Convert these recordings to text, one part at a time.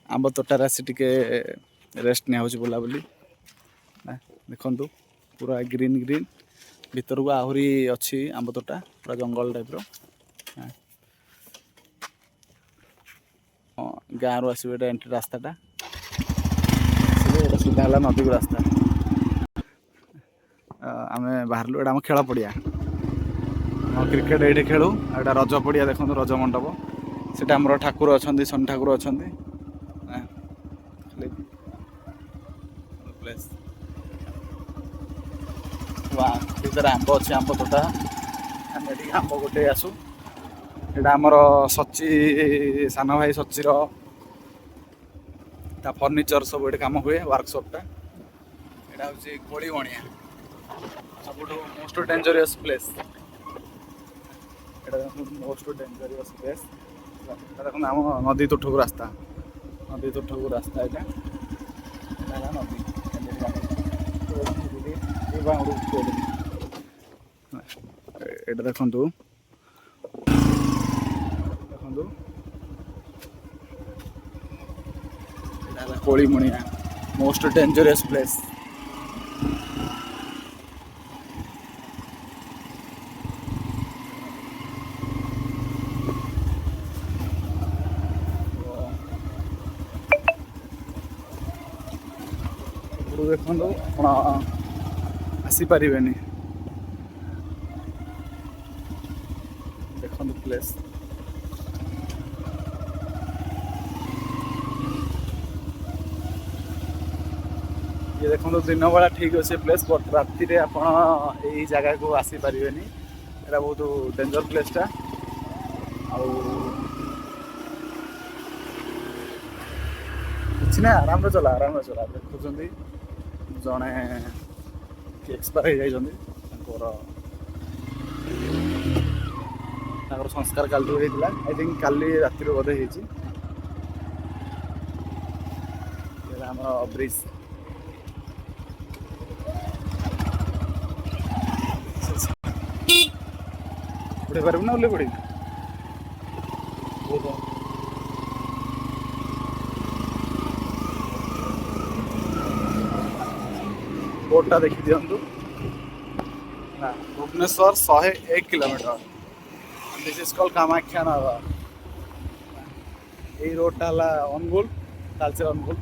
आंब तोटार आसी टिके रेस्ट निया बुलाबुली देखु पूरा ग्रीन ग्रीन भीतर को आहरी अच्छी आंब तोटा पूरा जंगल टाइप गाँव रु आसवे एंट्री रास्ताटा सीधा है नदी को रास्ता आम बाहर एटा आम खेल पड़िया क्रिकेट ये खेलु एटा रज पड़िया देखो रज मंडप से ठाकुर अच्छा शनि ठाकुर अच्छा भर आंब अच्छे आंब तोटा आम आंब गोटे आसू यहाँ आमर सची सान भाई सचीर फर्निचर सब ये कम हुए वर्कशॉपटा यहाँ हूँ गोली बणिया सब most dangerous place most dangerous place देखो आम नदी तुठक रास्ता नदी तुठक रास्ता यहाँ नदी এটা দেখন্তু দেখন্তু এটা হলো কোলিমুনিয়া মোস্ট ডেঞ্জারাস প্লেস ଦେଖନ୍ତୁ ଆପଣ ଆସିପାରିବେନି ଦେଖନ୍ତୁ ପ୍ଲେସ୍ ये देखो दिन बेला ठीक अच्छे प्लेस बट राति आपण यही जगह को आसीपारे यहाँ बहुत डेंजर प्लेसटा किसी ना आराम चला देखुं जड़े एक्सपायर हो संस्कार काल होता आई थिंक काली राति बोधे होम ब्रिज उड़े पार ना ओल्ले पड़ी बोर्डटा देखी दिंतु ना Bhubaneswar 101 kilometre this is called Kamakhya Nagar ये रोडटा है अनुगुल तालचेर अनुगुल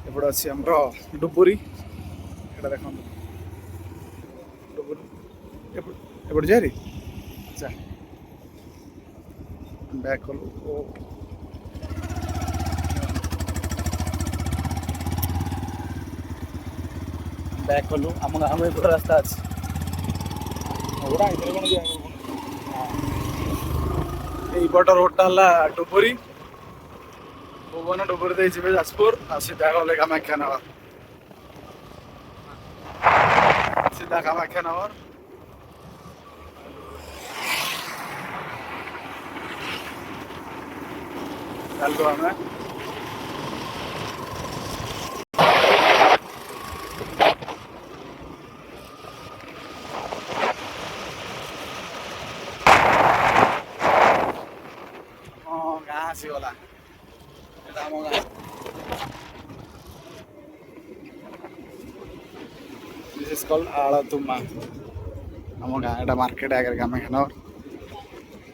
एपटे अच्छी आम डुबुरी ये देख डुबुरी एपटे जारी अच्छा बैक कलु बैक कलु आम गाँव में रास्ता अच्छे यपट रोडटा है डुबुरी भुवन डुबुरी दे जी जाजपुर सीधा गले कामाख्या नगर सीधा कामाख्या नगर चलू आम आसीगला आम गाँ दिस इज कॉल्ड आलतुमा आम गाँ यहाँ मार्केट आगे कामाख्या नगर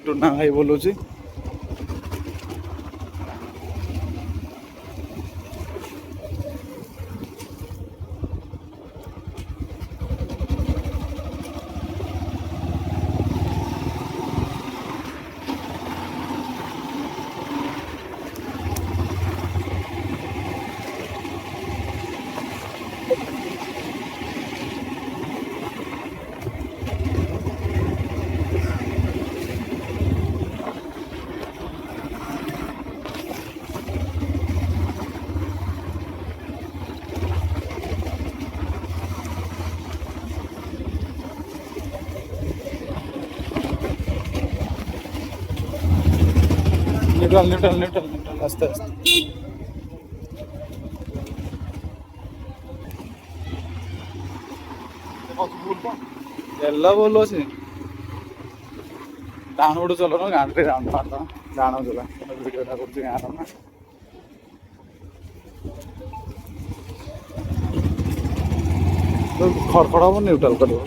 टुना भाई बोलूँ न्यूट्रल आस्ते आस्ते ಎಲ್ಲ ಬೋಲ್ अच्छे डाउन चलो ना गाँव राउंड मारता ଜାଣୁଥିଲା ଭିଡ଼ିଓଟା କରୁଛି ଗାଁର ନା ଖଡ଼ଖଡ଼ ହବ ନ୍ୟୁଟ୍ରାଲ୍ କରିବ।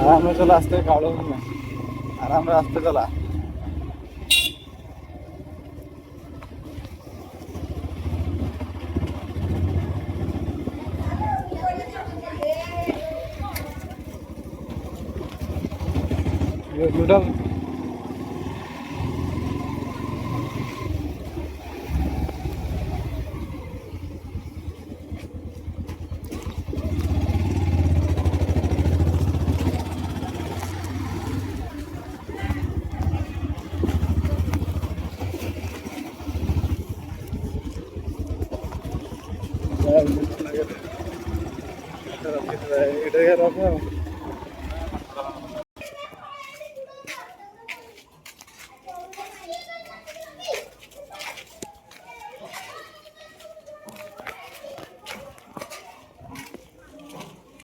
आराम में चला आस्ते काड़ो में आराम में आस्ते चला न्यूट्रल এটা